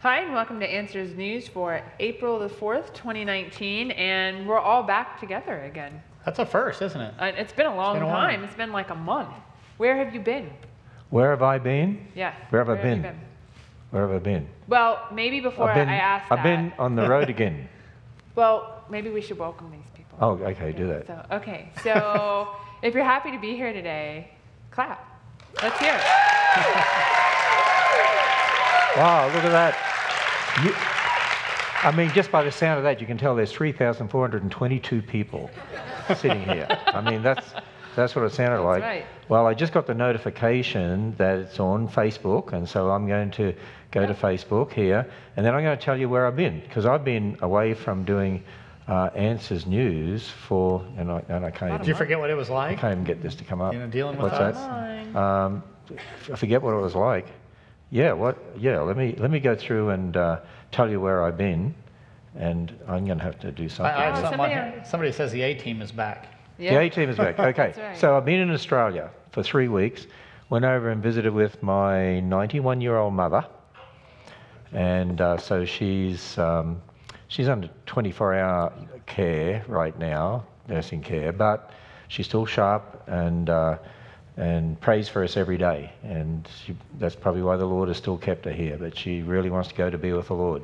Hi, and welcome to Answers News for April the 4th, 2019, and we're all back together again. That's a first, isn't it? It's been a long time. It's been like a month. Where have you been? Where have I been? Yeah. Where have I been? Where have I been? Well, maybe before I ask that. I've been on the road again. Well, maybe we should welcome these people. Oh, okay, do that. So if you're happy to be here today, clap. Let's hear it. Wow, look at that. I mean, just by the sound of that, you can tell there's 3,422 people sitting here. I mean, that's what it sounded like. Right. Well, I just got the notification that it's on Facebook, and so I'm going to go to Facebook here, and then I'm going to tell you where I've been, because I've been away from doing Answers News for, and I can't even... Did you forget what it was like? I can't even get this to come up. You know, dealing with What's us? that? I forget what it was like. Yeah, let me go through and tell you where I've been, and I'm going to have to do something. I have somebody says the A-team is back. Yeah. The A-team is back. Okay, right. So I've been in Australia for 3 weeks. Went over and visited with my 91-year-old mother, and so she's under 24-hour care right now, nursing care, but she's still sharp and prays for us every day, and that's probably why the Lord has still kept her here, but she really wants to go to be with the Lord.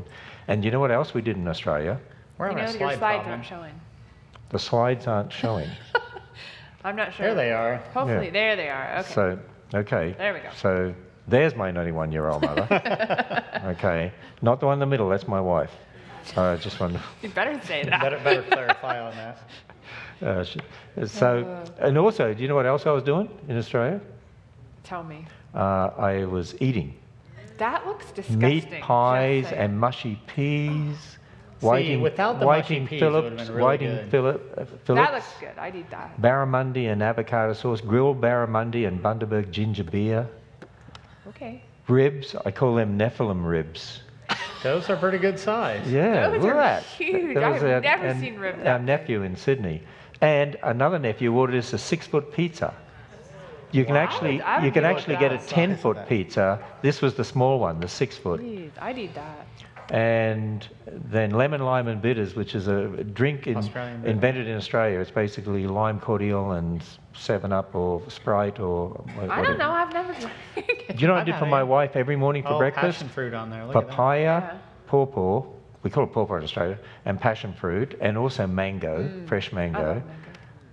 And you know what else we did in Australia? We're having a your slide slides problem. aren't showing. The slides aren't showing. I'm not sure. There they are. Hopefully, Yeah. there they are. Okay. So, okay. There we go. So there's my 91-year-old mother. Okay. Not the one in the middle, that's my wife. I just wanted to... You better say that. Better clarify on that. And also, do you know what else I was doing in Australia? Tell me. I was eating That looks disgusting. meat pies just saying. and mushy peas. Without the mushy peas, it would have been really good. Phillips, That looks good. I'd eat that. barramundi and avocado sauce, grilled barramundi and Bundaberg ginger beer, Okay. ribs. I call them Nephilim ribs. Those are pretty good size. Yeah, Those look are at that. huge. That was I've never seen ribs Our that big. nephew in Sydney, and another nephew ordered us a 6-foot pizza. You can Wow. actually I would you can go actually with get a that. 10-foot pizza. This was the small one, the 6-foot. Jeez, I'd eat that. And then lemon, lime and bitters, which is a drink Australian bitter. invented in Australia. It's basically lime cordial and 7-Up or Sprite or whatever. I don't know. I've never drank it. Do you know what I I've did had for it. my wife every morning for breakfast? Passion fruit on there. Look at that. Papaya, Yeah. pawpaw, we call it pawpaw in Australia, and passion fruit, and also mango, fresh I mango, love mango.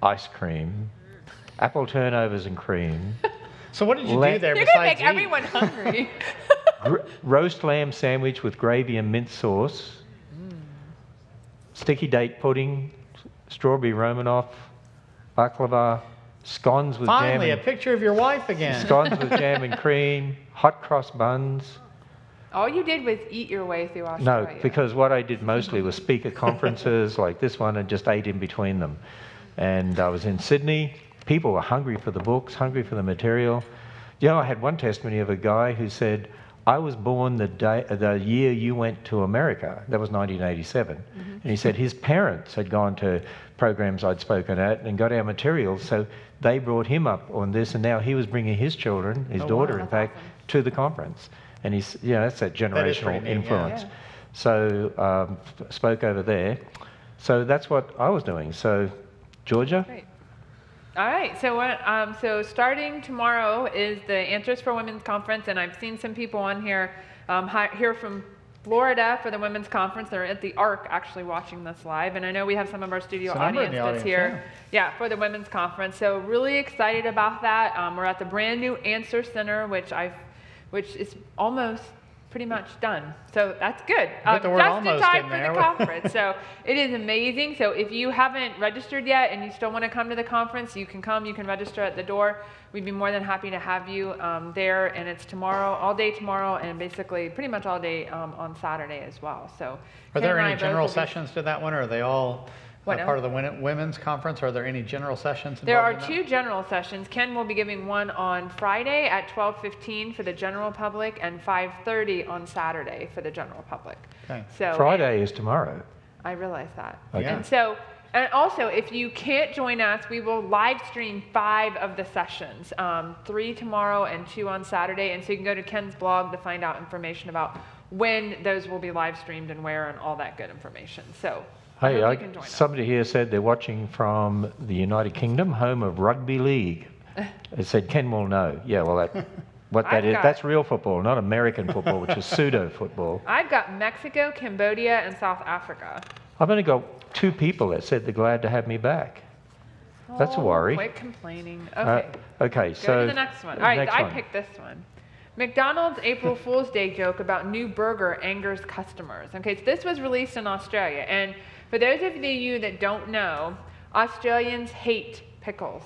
ice cream, apple turnovers and cream, So what did you Let- do there You're going to besides make everyone hungry. roast lamb sandwich with gravy and mint sauce, sticky date pudding, strawberry Romanoff, baklava, scones with Finally, jam a and, picture of your wife again. scones with jam and cream, hot cross buns. All you did was eat your way through No, Australia. because what I did mostly was speak at conferences like this one and just ate in between them. And I was in Sydney. People were hungry for the books, hungry for the material. You know, I had one testimony of a guy who said, I was born the year you went to America. That was 1987. And he said his parents had gone to programs I'd spoken at and got our materials, so they brought him up on this, and now he was bringing his children, his daughter, in That's fact, awesome. to the conference. And he's, you know, that's that That is generational pretty neat, yeah. influence. Yeah. So spoke over there. So that's what I was doing. So Georgia, Great. All right, so starting tomorrow is the Answers for Women's Conference, and I've seen some people on here here from Florida for the Women's Conference. They're at the Ark actually watching this live, and I know we have some of our studio There's a number in audience the that's audience, here. Yeah, for the Women's Conference. So really excited about that. We're at the brand new Answer Center, which is almost pretty much done. So that's good. Put the word Just in almost time in for there. the conference. So it is amazing. So if you haven't registered yet and you still want to come to the conference, you can come. You can register at the door. We'd be more than happy to have you there. And it's tomorrow, all day tomorrow, and basically pretty much all day on Saturday as well. So Are Ken there and I any both general will be- sessions to that one, or are they all What part of the women's conference? Are there any general sessions There are involved in 2 general sessions. Ken will be giving one on Friday at 12:15 for the general public and 5:30 on Saturday for the general public. Okay. So Friday is tomorrow. I realize that. Okay. Yeah. And so, and also, if you can't join us, we will live stream 5 of the sessions, 3 tomorrow and 2 on Saturday. And so you can go to Ken's blog to find out information about when those will be live streamed and where and all that good information. So Hey, you can join us. somebody here said they're watching from the United Kingdom, home of rugby league. It said Ken will know. Yeah, well, that's real football, not American football, which is pseudo football. I've got Mexico, Cambodia, and South Africa. I've only got 2 people that said they're glad to have me back. That's a worry. Quit complaining. Okay. Okay, so go to the next one. All right, I picked this one. McDonald's April Fool's Day joke about new burger angers customers. Okay, so this was released in Australia, and for those of you that don't know, Australians hate pickles.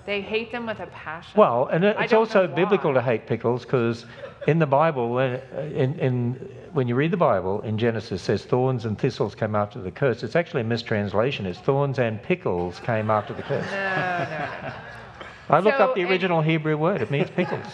They hate them with a passion. Well, and it's also biblical to hate pickles, because in the Bible, when you read the Bible, in Genesis, it says thorns and thistles came after the curse. It's actually a mistranslation. It's thorns and pickles came after the curse. No. I looked up the original Hebrew word. It means pickles.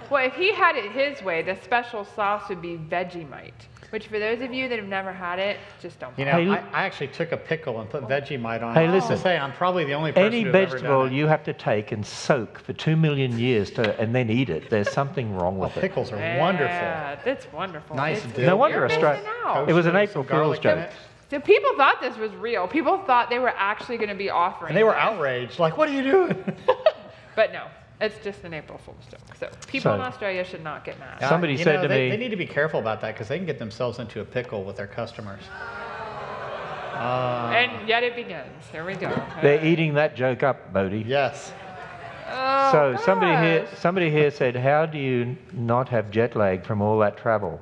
Well, if he had it his way, the special sauce would be Vegemite, which for those of you that have never had it, just don't. You know, I actually took a pickle and put Vegemite on it. Hey, listen. To say, I'm probably the only person Any who's ever done vegetable it. you have to take and soak for 2 million years and then eat it, there's something wrong with it. Pickles are wonderful. Yeah, that's wonderful. Nice It's- dip. No wonder You're Australia. missing out. It was an Some April garlic Fool's in joke. it. So people thought this was real. People thought they were actually going to be offering And they were this. outraged. Like, what are you doing? But no, it's just an April Fool's joke. So people in Australia should not get mad. Somebody said to me... They need to be careful about that, because they can get themselves into a pickle with their customers. And yet it begins. Here we go. They're eating that joke up, Bodhi. Yes. Oh, So gosh. somebody here said, how do you not have jet lag from all that travel?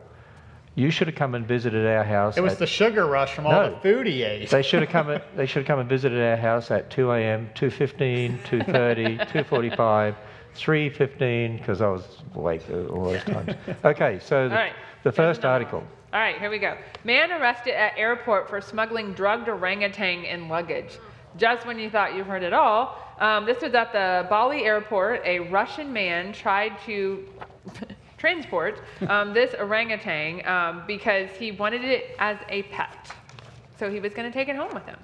You should have come and visited our house. It was the sugar rush from all the food he ate. They should have come. They should have come and visited our house at 2 a.m., 2:15, 2:30, 2:45, 3:15, because I was awake all those times. Okay, so the first article. All right, here we go. Man arrested at airport for smuggling drugged orangutan in luggage. Just when you thought you heard it all, this was at the Bali airport. A Russian man tried to transport this orangutan because he wanted it as a pet. So he was going to take it home with him,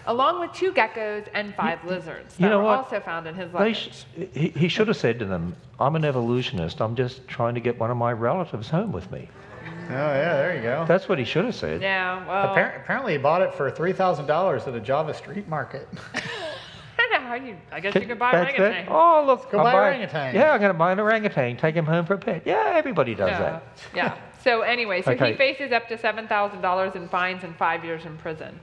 along with 2 geckos and 5 lizards that were also found in his luggage. He should have said to them, I'm an evolutionist. I'm just trying to get one of my relatives home with me. Oh, yeah, there you go. That's what he should have said. Yeah, well... Apparently he bought it for $3,000 at a Java street market. I guess you could buy orangutan. Oh, look. Go buy orangutan. Yeah, I'm going to buy an orangutan, take him home for a pet. Yeah, everybody does that. Yeah. So anyway, Okay. he faces up to $7,000 in fines and 5 years in prison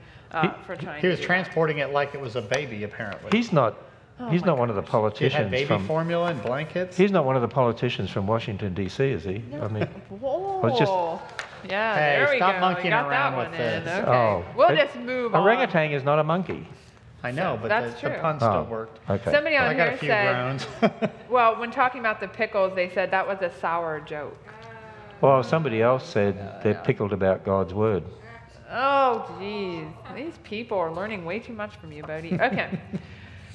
for trying He was to do transporting it like it was a baby, apparently. He's not one of the He politicians had baby formula and blankets. He's not one of the politicians from Washington, D.C., is he? I mean, Whoa. I was just... Yeah, Hey, there we stop go. monkeying You got around that with one in. this. Okay. Oh. We'll just move on. Orangutan is not a monkey. I know, but That's the true. pun still worked. Okay. Somebody on I got a here few said, groans. well, when talking about the pickles, they said that was a sour joke. Well, somebody else said they're pickled about God's word. Oh, geez. These people are learning way too much from you, Bodhi. Okay.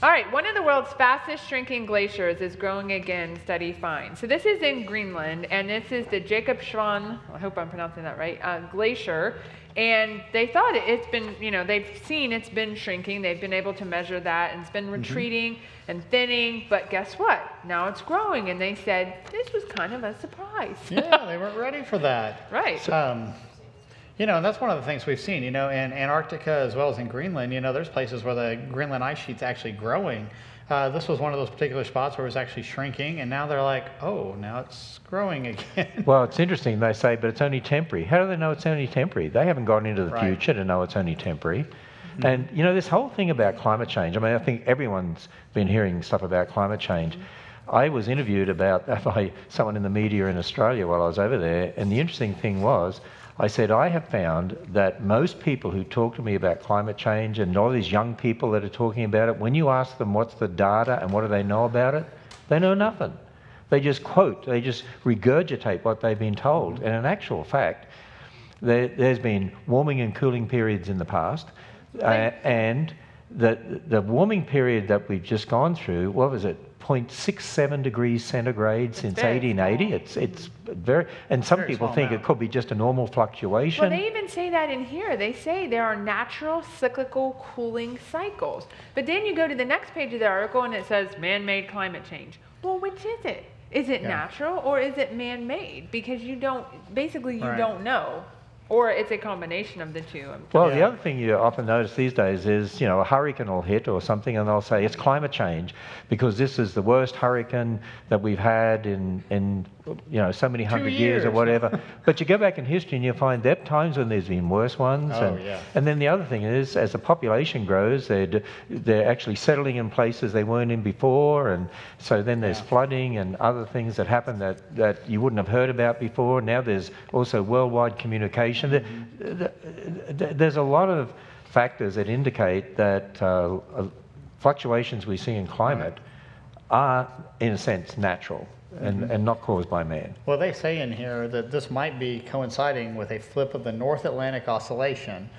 All right. One of the world's fastest shrinking glaciers is growing again, study finds. So this is in Greenland, and this is the Jakobshavn, I hope I'm pronouncing that right, glacier. And they thought it's been, they've seen it's been shrinking. They've been able to measure that, and it's been retreating and thinning. But guess what? Now it's growing. And they said this was kind of a surprise. Yeah, they weren't ready for that. Right. And that's one of the things we've seen, in Antarctica as well as in Greenland, there's places where the Greenland ice sheet's actually growing. This was one of those particular spots where it was actually shrinking, and now they're like, oh, now it's growing again. Well, it's interesting, they say, but it's only temporary. How do they know it's only temporary? They haven't gone into the future to know it's only temporary. Mm-hmm. And, this whole thing about climate change, I think everyone's been hearing stuff about climate change. Mm-hmm. I was interviewed by someone in the media in Australia while I was over there, and the interesting thing was, I said, I have found that most people who talk to me about climate change, and all these young people that are talking about it, when you ask them what's the data and what do they know about it, they know nothing. They just quote, they just regurgitate what they've been told. And in actual fact, there's been warming and cooling periods in the past, and the warming period that we've just gone through, what was it, 0.67 degrees centigrade since 1880. It's very, and some people think it could be just a normal fluctuation. Well, they even say that in here. They say there are natural cyclical cooling cycles. But then you go to the next page of the article and it says man-made climate change. Well, which is it? Is it natural or is it man-made? Because you don't Right. don't know. Or it's a combination of the two. Well, the other thing you often notice these days is, you know, a hurricane will hit or something, and they'll say it's climate change because this is the worst hurricane that we've had in you know, so many hundred years or whatever. But you go back in history and you find there are times when there's been worse ones. And then the other thing is, as the population grows, they're actually settling in places they weren't in before, and so then there's flooding and other things that happen that you wouldn't have heard about before. Now there's also worldwide communication. There's a lot of factors that indicate that fluctuations we see in climate are, in a sense, natural and not caused by man. Well, they say in here that this might be coinciding with a flip of the North Atlantic Oscillation,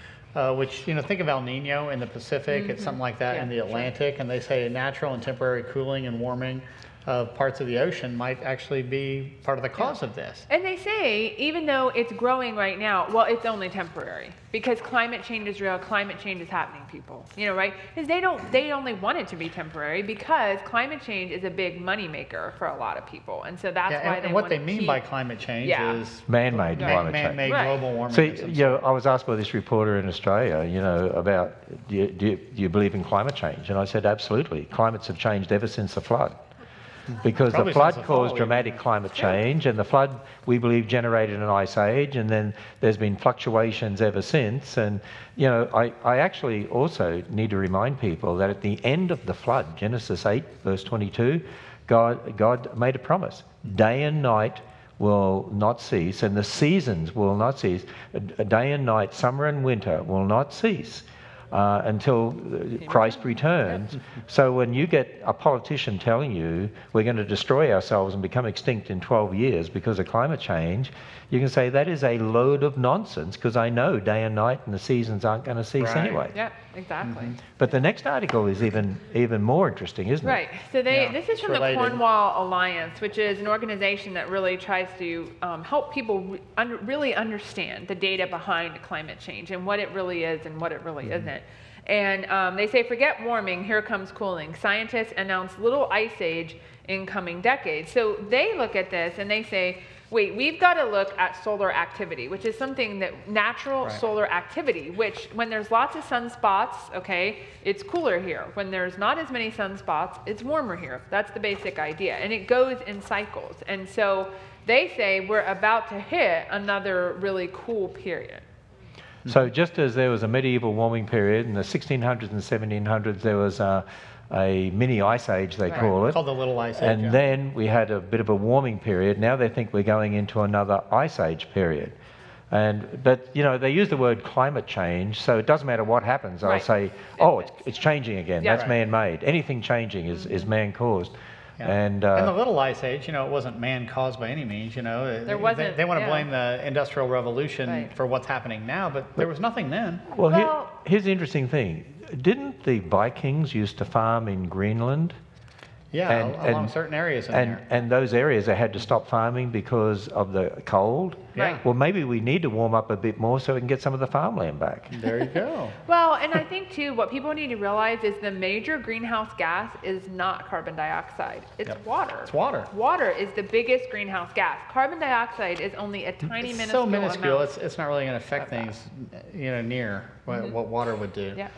which, you know, think of El Nino in the Pacific, it's something like that in the Atlantic, and they say a natural and temporary cooling and warming of parts of the ocean might actually be part of the cause of this. And they say, even though it's growing right now, well, it's only temporary because climate change is real. Climate change is happening, people. You know, right? Because they only want it to be temporary because climate change is a big moneymaker for a lot of people, and so that's why and what they mean by climate change is man-made climate change. Man-made global warming. So, you know, I was asked by this reporter in Australia, you know, about do you believe in climate change? And I said, absolutely. Climates have changed ever since the flood. Because the flood caused dramatic climate change, and the flood, we believe, generated an ice age, and then there's been fluctuations ever since. And, you know, I actually also need to remind people that at the end of the flood, Genesis 8, verse 22, God made a promise. Day and night will not cease, and the seasons will not cease. Day and night, summer and winter will not cease. Until Christ returns. So when you get a politician telling you we're going to destroy ourselves and become extinct in 12 years because of climate change, you can say that is a load of nonsense because I know day and night and the seasons aren't going to cease anyway. Yeah, exactly. But the next article is even more interesting, isn't it? Right. So this is from the Cornwall Alliance, which is an organization that really tries to help people really understand the data behind climate change and what it really is and what it really isn't. And they say, forget warming, here comes cooling. Scientists announce little ice age in coming decades. So they look at this and they say, wait, we've got to look at solar activity, which is something that natural solar activity, which when there's lots of sunspots, okay, it's cooler here. When there's not as many sunspots, it's warmer here. That's the basic idea. And it goes in cycles. And so they say we're about to hit another really cool period. So just as there was a medieval warming period in the 1600s and 1700s, there was a mini ice age, they call it. Called the Little Ice Age. And then we had a bit of a warming period. Now they think we're going into another ice age period. But you know, they use the word climate change, so it doesn't matter what happens. I'll say, oh, it's changing again. That's man-made. Anything changing is man-caused. And the Little Ice Age, you know, it wasn't man-caused by any means. You know, they want to blame the Industrial Revolution for what's happening now, but there was nothing then. Well, here's the interesting thing. Didn't the Vikings used to farm in Greenland? Yeah, along certain areas in there. And those areas they had to stop farming because of the cold. Yeah. Well, maybe we need to warm up a bit more so we can get some of the farmland back. There you go. Well, and I think too, what people need to realize is the major greenhouse gas is not carbon dioxide. It's water. It's water. Water is the biggest greenhouse gas. Carbon dioxide is only a tiny minuscule amount. So minuscule, it's not really going to affect things, you know, near what water would do. Yeah.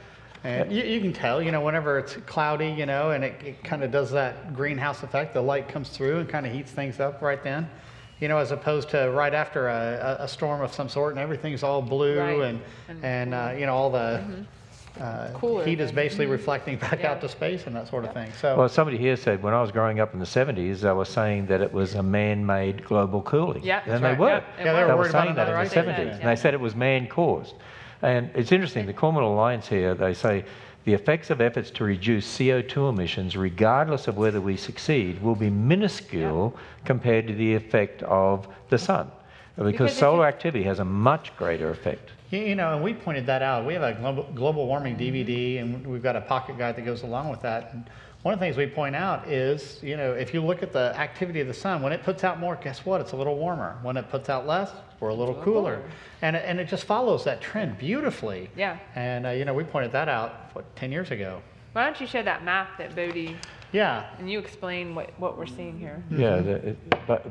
And you can tell, you know, whenever it's cloudy, you know, and it kind of does that greenhouse effect, the light comes through and kind of heats things up right then, you know, as opposed to right after a storm of some sort and everything's all blue and you know, all the heat is basically reflecting back out to space and that sort of thing. So, well, somebody here said when I was growing up in the 70s, they were saying that it was a man-made global cooling. Yeah, and they were. They were They saying that in the 70s, and they said it was man-caused. And it's interesting, the Cornwall Alliance here, they say the effects of efforts to reduce CO2 emissions, regardless of whether we succeed, will be minuscule compared to the effect of the sun. Because solar activity has a much greater effect. You know, and we pointed that out. We have a global warming DVD, and we've got a pocket guide that goes along with that. And one of the things we point out is, you know, if you look at the activity of the sun, when it puts out more, guess what? It's a little warmer. When it puts out less, we're a little cooler. And it just follows that trend beautifully. Yeah. And, you know, we pointed that out, 10 years ago. Why don't you show that map that Bodie Yeah. And you explain what we're seeing here. Yeah,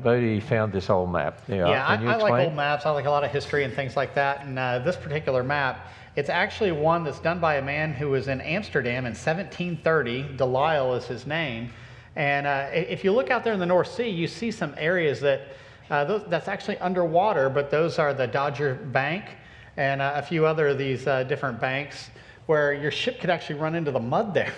Bodie found this old map. Yeah, Can you I like explain? old maps. I like a lot of history and things like that. And this particular map, it's actually one that's done by a man who was in Amsterdam in 1730. Delisle is his name. And if you look out there in the North Sea, you see some areas that that's actually underwater, but those are the Dodger Bank and a few other of these different banks where your ship could actually run into the mud there.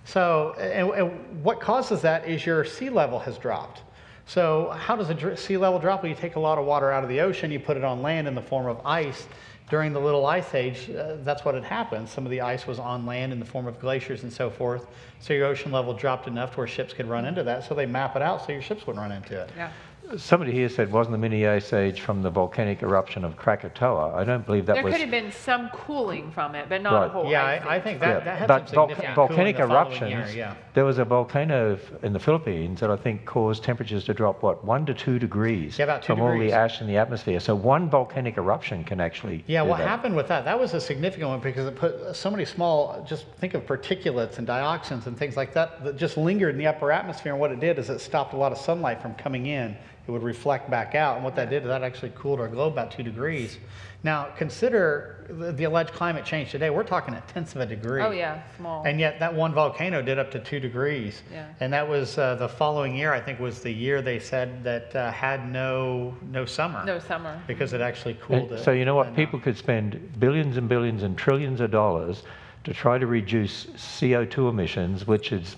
So, and what causes that is your sea level has dropped. So how does the sea level drop? Well, you take a lot of water out of the ocean, you put it on land in the form of ice. During the Little Ice Age, that's what had happened. Some of the ice was on land in the form of glaciers and so forth. So your ocean level dropped enough to where ships could run into that. So they map it out so your ships wouldn't run into it. Yeah. Somebody here said, wasn't the mini ice age from the volcanic eruption of Krakatoa? I don't believe that There was... could have been some cooling from it, but not a whole Yeah, ice I age. think that had but some significant volcanic cooling the following eruptions, year, yeah. there was a volcano in the Philippines that I think caused temperatures to drop, 1 to 2 degrees Yeah, about 2 from all degrees. the ash in the atmosphere. So one volcanic eruption can actually Yeah, do what that. happened with that was a significant one because it put so many small, just think of particulates and dioxins and things like that just lingered in the upper atmosphere. And what it did is it stopped a lot of sunlight from coming in. It would reflect back out. And what that did is that actually cooled our globe about 2 degrees. Now, consider the alleged climate change today. We're talking 1/10 of a degree. Oh yeah, small. And yet that one volcano did up to 2 degrees. Yeah. And that was the following year, I think, was the year they said that had no summer. No summer. Because it actually cooled And it. so you know what? And, People could spend billions and billions and trillions of dollars to try to reduce CO2 emissions, which is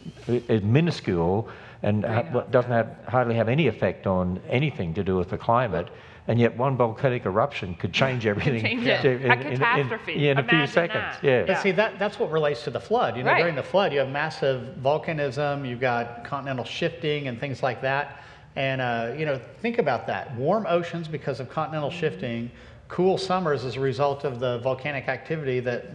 minuscule and doesn't hardly have any effect on anything to do with the climate. And yet one volcanic eruption could change everything. Change it. A catastrophe. In a few Imagine seconds. that. Yeah. But see, that's what relates to the flood. You know, Right. during the flood, you have massive volcanism, you've got continental shifting and things like that. And, you know, think about that. Warm oceans because of continental shifting, cool summers as a result of the volcanic activity that,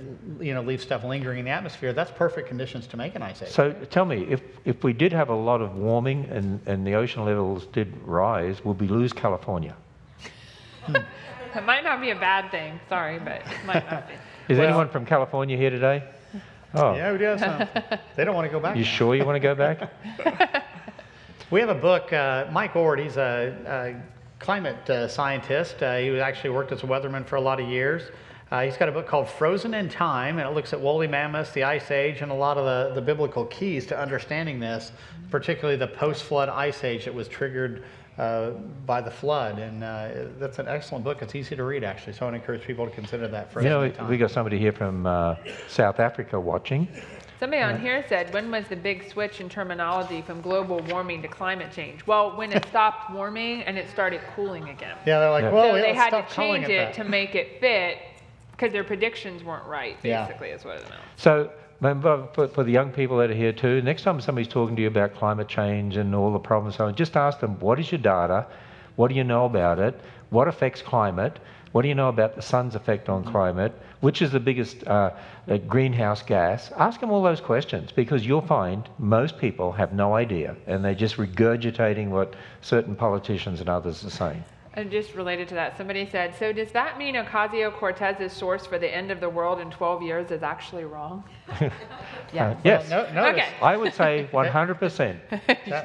you know, leaves stuff lingering in the atmosphere. That's perfect conditions to make an ice age. So tell me, if we did have a lot of warming and the ocean levels did rise, would we lose California? It might not be a bad thing. Sorry, but it might not be. Is Well- anyone from California here today? Oh, Yeah, we do have some. They don't want to go back. you now. sure you want to go back? We have a book, Mike Ord, he's a climate scientist. He actually worked as a weatherman for a lot of years. He's got a book called Frozen in Time, and it looks at woolly mammoths, the Ice Age, and a lot of the biblical keys to understanding this, particularly the post-flood Ice Age that was triggered by the flood. And that's an excellent book. It's easy to read, actually, so I would encourage people to consider that Frozen You know, in Time. we got somebody here from South Africa watching. Somebody on here said, when was the big switch in terminology from global warming to climate change? Well, when it stopped warming and it started cooling again. Yeah, they're like, Yeah. well, So we they had stop to calling change it that. to make it fit because their predictions weren't right, Yeah. basically, is what it amounts. So remember, for the young people that are here too, next time somebody's talking to you about climate change and all the problems, so just ask them, what is your data? What do you know about it? What affects climate? What do you know about the sun's effect on climate? Which is the biggest greenhouse gas? Ask them all those questions, because you'll find most people have no idea and they're just regurgitating what certain politicians and others are saying. And just related to that, somebody said, so does that mean Ocasio-Cortez's source for the end of the world in 12 years is actually wrong? Yeah. Yes, Well, notice, Okay. I would say 100%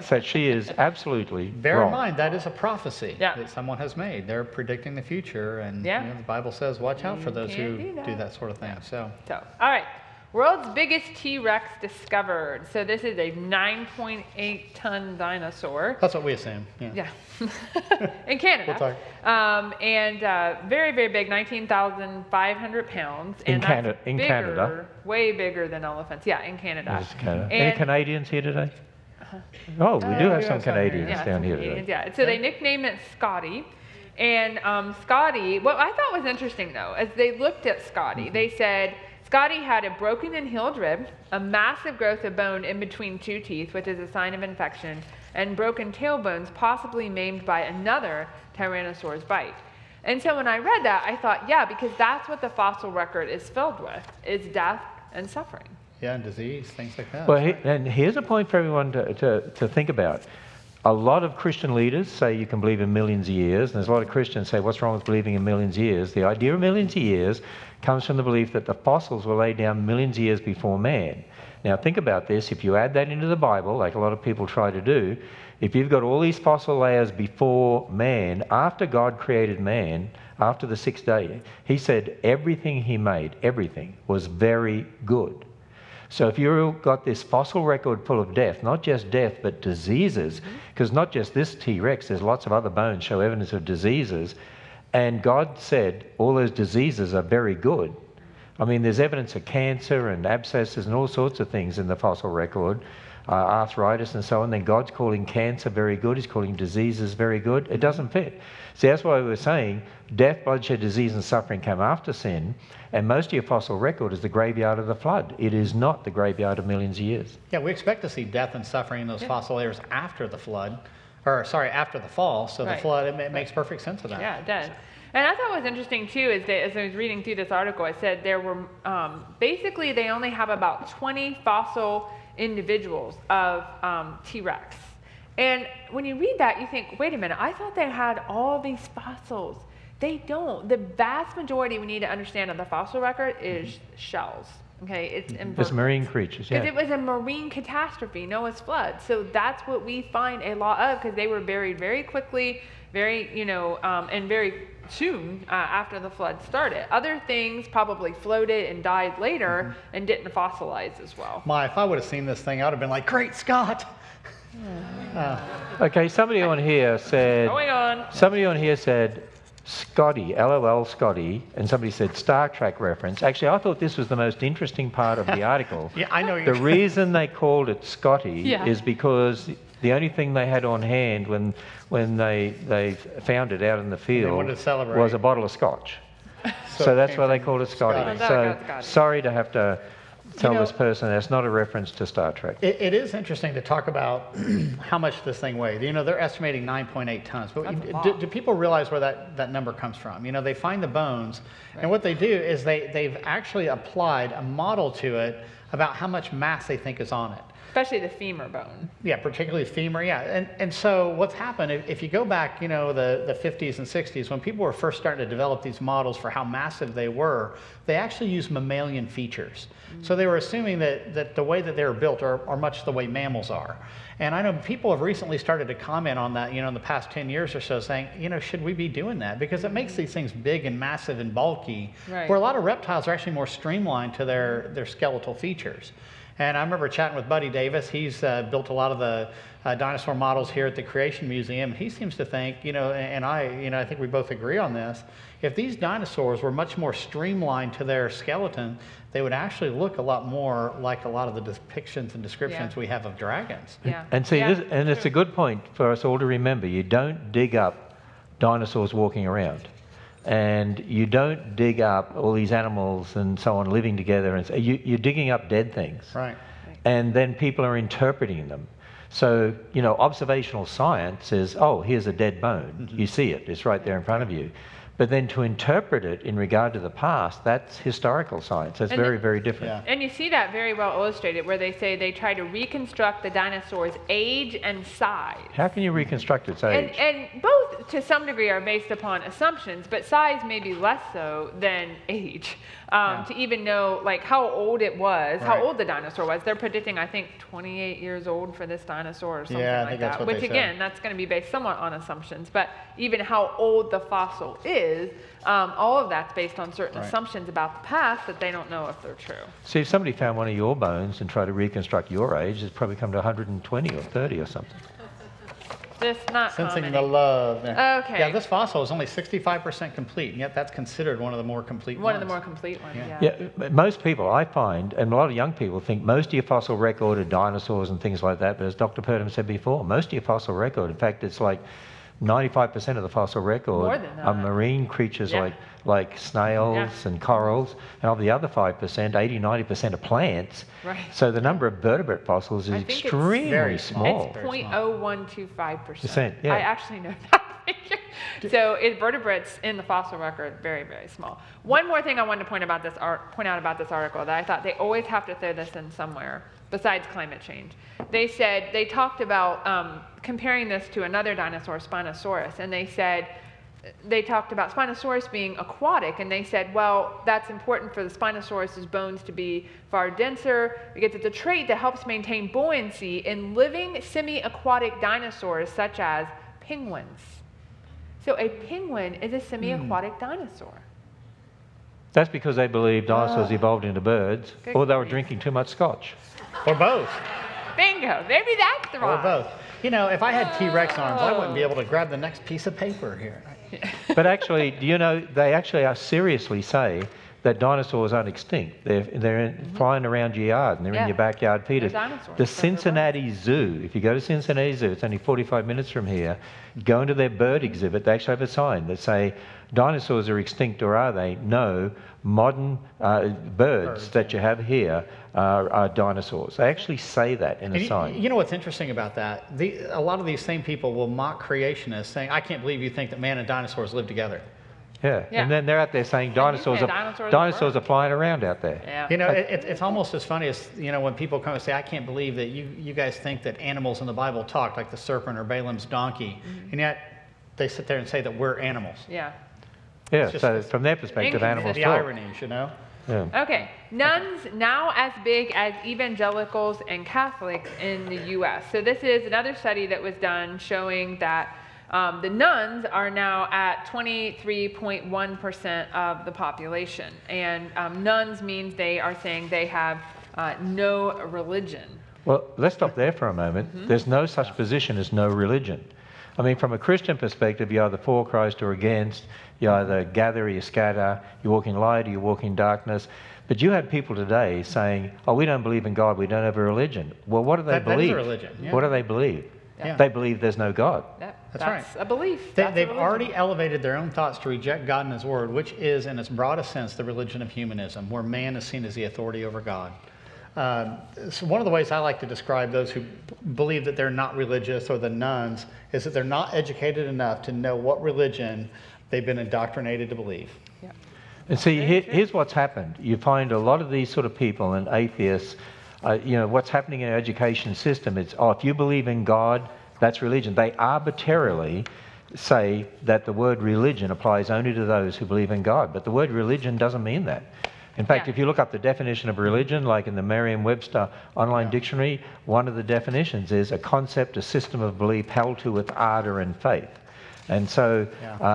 that she is absolutely bear wrong. in mind, that is a prophecy Yeah. that someone has made. They're predicting the future, and Yeah. you know, the Bible says, watch out for You those who can't do that sort of thing. So. So, all right. World's biggest T-Rex discovered. So this is a 9.8-ton dinosaur. That's what we assume. Yeah. Yeah. In Canada. We'll talk. And very, very big, 19,500 pounds. In And that's Canada- in bigger, Canada. Way bigger than elephants. Yeah, in Canada. Yes, Canada. And- Any Canadians here today? Oh, we do we have have some some here. Canadians Yeah, down some here Canadians, today. yeah. So they nicknamed it Scotty. And Scotty, what I thought was interesting though, as they looked at Scotty, they said Scotty had a broken and healed rib, a massive growth of bone in between two teeth, which is a sign of infection, and broken tailbones, possibly maimed by another Tyrannosaurus bite. And so when I read that, I thought, yeah, because that's what the fossil record is filled with, is death and suffering. Yeah, and disease, things like that. Well, and here's a point for everyone to think about. A lot of Christian leaders say you can believe in millions of years, and there's a lot of Christians say, what's wrong with believing in millions of years? The idea of millions of years comes from the belief that the fossils were laid down millions of years before man. Now think about this, if you add that into the Bible, like a lot of people try to do, if you've got all these fossil layers before man, after God created man, after the sixth day, he said everything he made, everything, was very good. So if you've got this fossil record full of death, not just death, but diseases, because not just this T-Rex, there's lots of other bones show evidence of diseases, and God said all those diseases are very good. I mean, there's evidence of cancer and abscesses and all sorts of things in the fossil record, arthritis and so on. Then God's calling cancer very good. He's calling diseases very good. It doesn't fit. See, that's why we were saying death, bloodshed, disease and suffering came after sin, and most of your fossil record is the graveyard of the flood. It is not the graveyard of millions of years. Yeah, we expect to see death and suffering in those fossil layers after the flood, or sorry, after the fall. So the flood, it makes perfect sense of that. Yeah, it does. And I thought what was interesting too is that as I was reading through this article, it said there were basically they only have about 20 fossil individuals of T-Rex. And when you read that, you think, wait a minute, I thought they had all these fossils. They don't. The vast majority we need to understand of the fossil record is shells. Okay, it's marine creatures. Yeah, because it was a marine catastrophe, Noah's flood. So that's what we find a lot of, because they were buried very quickly, very and very soon after the flood started. Other things probably floated and died later and didn't fossilize as well. If I would have seen this thing, I would have been like, "Great Scott!" Okay, somebody on here said. Going on. Somebody on here said, Scotty, LOL Scotty, and somebody said Star Trek reference. Actually, I thought this was the most interesting part of the article. Yeah, I know. The reason they called it Scotty is because the only thing they had on hand when they found it out in the field was a bottle of scotch. So that's why they called it Scotty. So sorry to have to tell this person that's not a reference to Star Trek. It is interesting to talk about how much this thing weighed. They're estimating 9.8 tons. But do people realize where that number comes from? They find the bones, and what they do is they've actually applied a model to it about how much mass they think is on it. Especially the femur bone. Yeah, particularly femur, yeah. And so what's happened, if you go back, the 50s and 60s, when people were first starting to develop these models for how massive they were, they actually used mammalian features. So they were assuming that the way that they were built are much the way mammals are. And I know people have recently started to comment on that, in the past 10 years or so, saying, should we be doing that? Because it makes these things big and massive and bulky, where a lot of reptiles are actually more streamlined to their skeletal features. And I remember chatting with Buddy Davis. He's built a lot of the dinosaur models here at the Creation Museum. He seems to think, and I think we both agree on this, if these dinosaurs were much more streamlined to their skeleton, they would actually look a lot more like a lot of the depictions and descriptions we have of dragons. Yeah. And see, it's a good point for us all to remember. You don't dig up dinosaurs walking around. And you don't dig up all these animals and so on living together. And so you're digging up dead things. Right. And then people are interpreting them. So, observational science is, oh, here's a dead bone. You see it. It's right there in front of you. But then to interpret it in regard to the past, that's historical science. That's very, very different. Yeah. And you see that very well illustrated where they say they try to reconstruct the dinosaur's age and size. How can you reconstruct its age? And both, to some degree, are based upon assumptions, but size may be less so than age. To even know how old it was, how old the dinosaur was. They're predicting, I think, 28 years old for this dinosaur or something like that. Which, again, that's going to be based somewhat on assumptions. But even how old the fossil is, all of that's based on certain assumptions about the past that they don't know if they're true. See, if somebody found one of your bones and tried to reconstruct your age, it's probably come to 120 or 30 or something. Just not Sensing commenting. the love. Okay. Yeah, this fossil is only 65% complete, and yet that's considered one of the more complete ones. One of the more complete ones, Yeah, most people, I find, and a lot of young people think most of your fossil record are dinosaurs and things like that, but as Dr. Purdom said before, most of your fossil record, in fact, it's like 95% of the fossil record are marine creatures like snails and corals, and of the other 5%, 80-90% are plants. Right. So the number of vertebrate fossils is extremely small. It's 0.0125%. Yeah. I actually know that figure. So vertebrates in the fossil record, very, very small. One more thing I wanted to point out about this article that I thought they always have to throw this in somewhere besides climate change. They talked about comparing this to another dinosaur, Spinosaurus, and they said they talked about Spinosaurus being aquatic, and they said, well, that's important for the Spinosaurus's bones to be far denser because it's a trait that helps maintain buoyancy in living semi-aquatic dinosaurs such as penguins. So a penguin is a semi-aquatic dinosaur. That's because they believe dinosaurs evolved into birds, Good or they were grief. drinking too much scotch. Or both. Bingo, maybe that's the Or right. both. You know, if I had T-Rex arms, I wouldn't be able to grab the next piece of paper here. But actually, do you know, they actually are seriously say that dinosaurs aren't extinct. They're flying around your yard and they're in your backyard, Peter. They're dinosaurs. The Cincinnati Zoo, if you go to Cincinnati Zoo, it's only 45 minutes from here, go into their bird exhibit, they actually have a sign that say, dinosaurs are extinct or are they? No, modern birds that you have here are dinosaurs. They actually say that in a sign. You know what's interesting about that? A lot of these same people will mock creationists saying, I can't believe you think that man and dinosaurs live together. Yeah. And then they're out there saying dinosaurs are flying around out there. Yeah. You know, it's almost as funny as, you know, when people come and say, I can't believe that you guys think that animals in the Bible talk, like the serpent or Balaam's donkey, and yet they sit there and say that we're animals. Yeah. Yeah, so from their perspective, animals The talk. ironies, you know? Yeah. Okay, nuns now as big as evangelicals and Catholics in the U.S. So this is another study that was done showing that the nuns are now at 23.1% of the population. And nuns means they are saying they have no religion. Well, let's stop there for a moment. There's no such position as no religion. I mean, from a Christian perspective, you're either for Christ or against. You either gather or you scatter. You walk in light or you walk in darkness. But you have people today saying, oh, we don't believe in God, we don't have a religion. Well, what do they believe? That is a religion, yeah. What do they believe? Yeah. They believe there's no God. That's right. a belief. They've already elevated their own thoughts to reject God and His Word, which is, in its broadest sense, the religion of humanism, where man is seen as the authority over God. So one of the ways I like to describe those who believe that they're not religious, or the nuns, is that they're not educated enough to know what religion they've been indoctrinated to believe. Yeah. And see, here's what's happened. You find a lot of these sort of people and atheists, you know, what's happening in our education system, it's, oh, if you believe in God, that's religion. They arbitrarily say that the word religion applies only to those who believe in God. But the word religion doesn't mean that. In fact, if you look up the definition of religion, like in the Merriam-Webster online dictionary, one of the definitions is a concept, a system of belief held to with ardor and faith. And so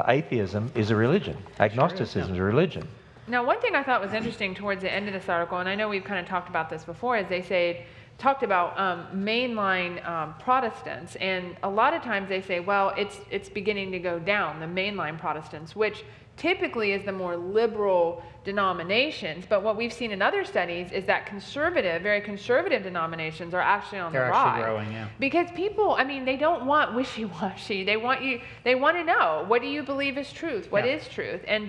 atheism is a religion. Agnosticism is a religion. Now, one thing I thought was interesting towards the end of this article, and I know we've kind of talked about this before, is they talked about mainline Protestants, and a lot of times they say, well, it's beginning to go down, the mainline Protestants, which typically is the more liberal denominations. But what we've seen in other studies is that very conservative denominations are actually on the rise. They're actually growing, yeah. Because people, I mean, they don't want wishy-washy. They want to know, what do you believe is truth? What is truth? And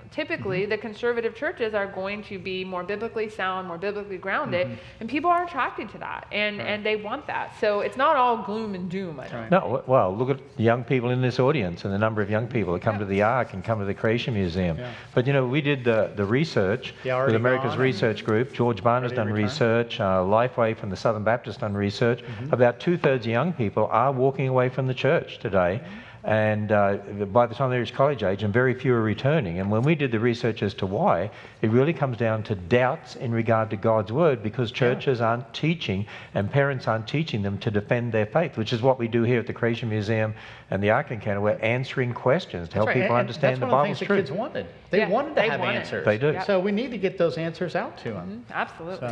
typically the conservative churches are going to be more biblically sound, more biblically grounded, and people are attracted to that, and they want that. So it's not all gloom and doom, I don't think. No, well, look at the young people in this audience and the number of young people that come to the Ark and come to the Creation Museum. Yeah. But you know, we did the research with America's Research Group. George Barner's done research. Lifeway from the Southern Baptist done research. About 2/3 of young people are walking away from the church today. And by the time they reach college age, and very few are returning. And when we did the research as to why, it really comes down to doubts in regard to God's Word, because churches aren't teaching and parents aren't teaching them to defend their faith, which is what we do here at the Creation Museum and the Ark Encounter. We're answering questions to help people understand the Bible's truth. That's one of the things the kids wanted. They wanted to have answers. They do. So we need to get those answers out to them. Absolutely.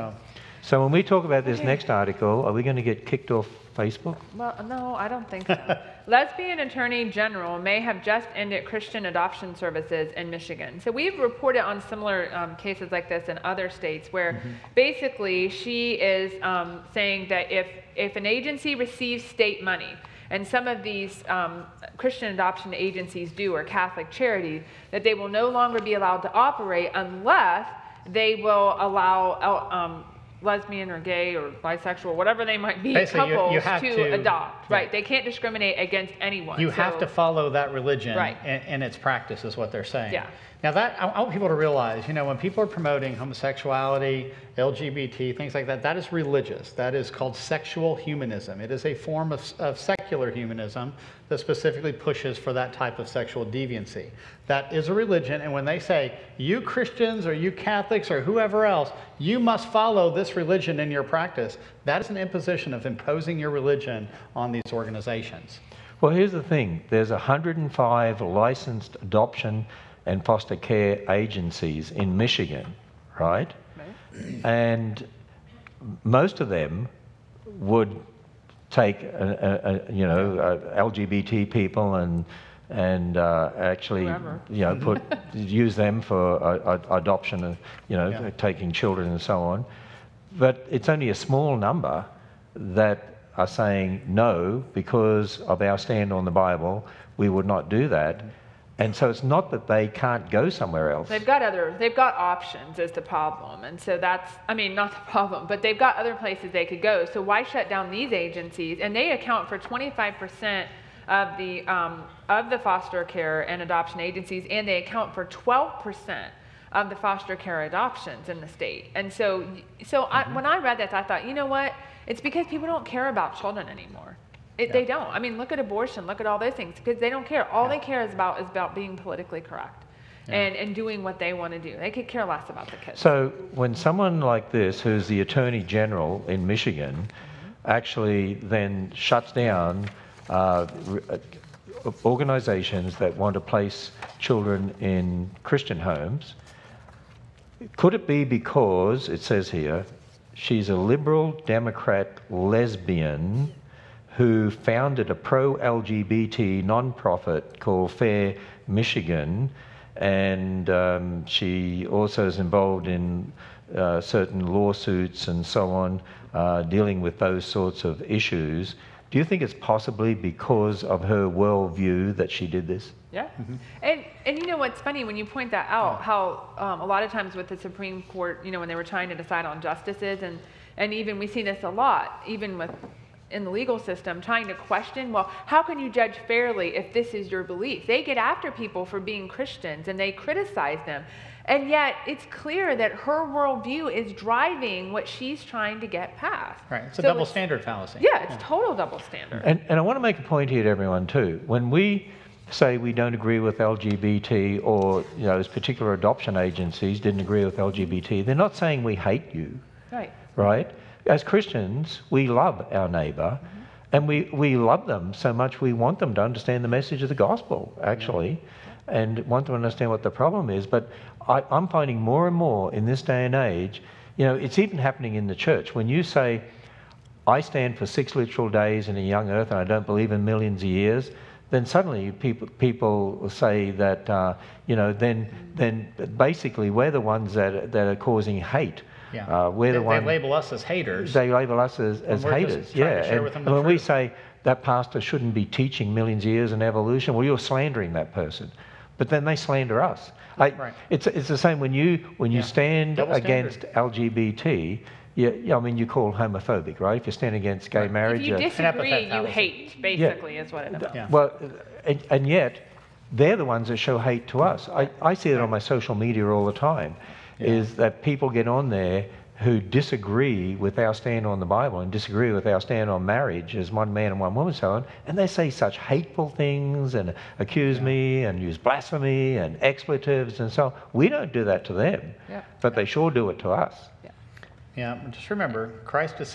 So when we talk about this next article, are we going to get kicked off Facebook? Well, no, I don't think so. Lesbian Attorney General may have just ended Christian adoption services in Michigan. So we've reported on similar cases like this in other states where basically she is saying that if an agency receives state money, and some of these Christian adoption agencies do, or Catholic charities, that they will no longer be allowed to operate unless they will allow lesbian or gay or bisexual, whatever they might be, couples you have to adopt. Right, they can't discriminate against anyone. You have to follow that religion and its practice is what they're saying. Yeah. Now I want people to realize, you know, when people are promoting homosexuality, LGBT, things like that, that is religious. That is called sexual humanism. It is a form of secular humanism that specifically pushes for that type of sexual deviancy. That is a religion, and when they say, you Christians or you Catholics or whoever else, you must follow this religion in your practice, that is an imposition of imposing your religion on these organizations. Well, here's the thing. There's 105 licensed adoption and foster care agencies in Michigan, right? And most of them would take, LGBT people and actually, whoever. use them for adoption, taking children and so on. But it's only a small number that are saying no, because of our stand on the Bible, we would not do that. And so it's not that they can't go somewhere else. They've got options is the problem. And so that's, not the problem, but they've got other places they could go. So why shut down these agencies? And they account for 25% of the foster care and adoption agencies, and they account for 12% of the foster care adoptions in the state. And so when I read that, I thought, you know what? It's because people don't care about children anymore. They don't. Look at abortion, look at all those things, because they don't care. All they care is about being politically correct and doing what they want to do. They could care less about the kids. So when someone like this, who's the Attorney General in Michigan, actually then shuts down organizations that want to place children in Christian homes, could it be because, it says here, she's a liberal Democrat lesbian who founded a pro-LGBT nonprofit called Fair Michigan, and she also is involved in certain lawsuits and so on, dealing with those sorts of issues. Do you think it's possibly because of her worldview that she did this? Yeah. And you know what's funny when you point that out, how a lot of times with the Supreme Court, when they were trying to decide on justices, and even we see this a lot, even in the legal system, trying to question, well, how can you judge fairly if this is your belief? They get after people for being Christians and they criticize them. And yet it's clear that her worldview is driving what she's trying to get past. Right, it's a double standard fallacy. Yeah, it's total double standard. And I want to make a point here to everyone too. When we say we don't agree with LGBT, or those particular adoption agencies didn't agree with LGBT, they're not saying we hate you. Right? As Christians, we love our neighbor, and we love them so much we want them to understand the message of the gospel, actually, and want to understand what the problem is. But I'm finding more and more in this day and age, it's even happening in the church. When you say, I stand for 6 literal days in a young earth and I don't believe in millions of years, then suddenly people say that, then basically we're the ones that are causing hate. We're the ones. They label us as haters. They label us as haters. And when we say that pastor shouldn't be teaching millions of years in evolution, well, you're slandering that person. But then they slander us. It's the same when you stand against LGBT. You call homophobic, right? If you stand against gay marriage. If you disagree, you hate, basically, is what it is. Well, and yet they're the ones that show hate to us. I see it on my social media all the time. Is that people get on there who disagree with our stand on the Bible and disagree with our stand on marriage as one man and one woman, so on, and they say such hateful things and accuse me and use blasphemy and expletives and so on. We don't do that to them, but they sure do it to us. Yeah, just remember, Christ is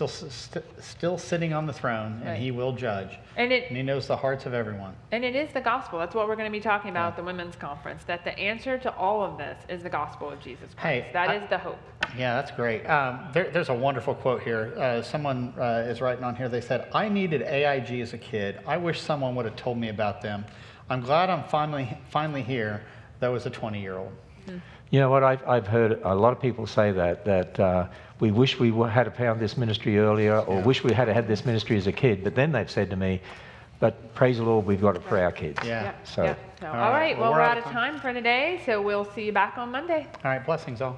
still sitting on the throne, and he will judge. And he knows the hearts of everyone. And it is the gospel. That's what we're going to be talking about at the women's conference, that the answer to all of this is the gospel of Jesus Christ. That is the hope. Yeah, that's great. There's a wonderful quote here. Someone is writing on here. They said, I needed AIG as a kid. I wish someone would have told me about them. I'm glad I'm finally here, though as a 20-year-old. You know what, I've heard a lot of people say that we wish we had found this ministry earlier, or wish we had had this ministry as a kid, but then they've said to me, but praise the Lord, we've got it for our kids. So, all right, well, we're out of time for today, so we'll see you back on Monday. All right, blessings all.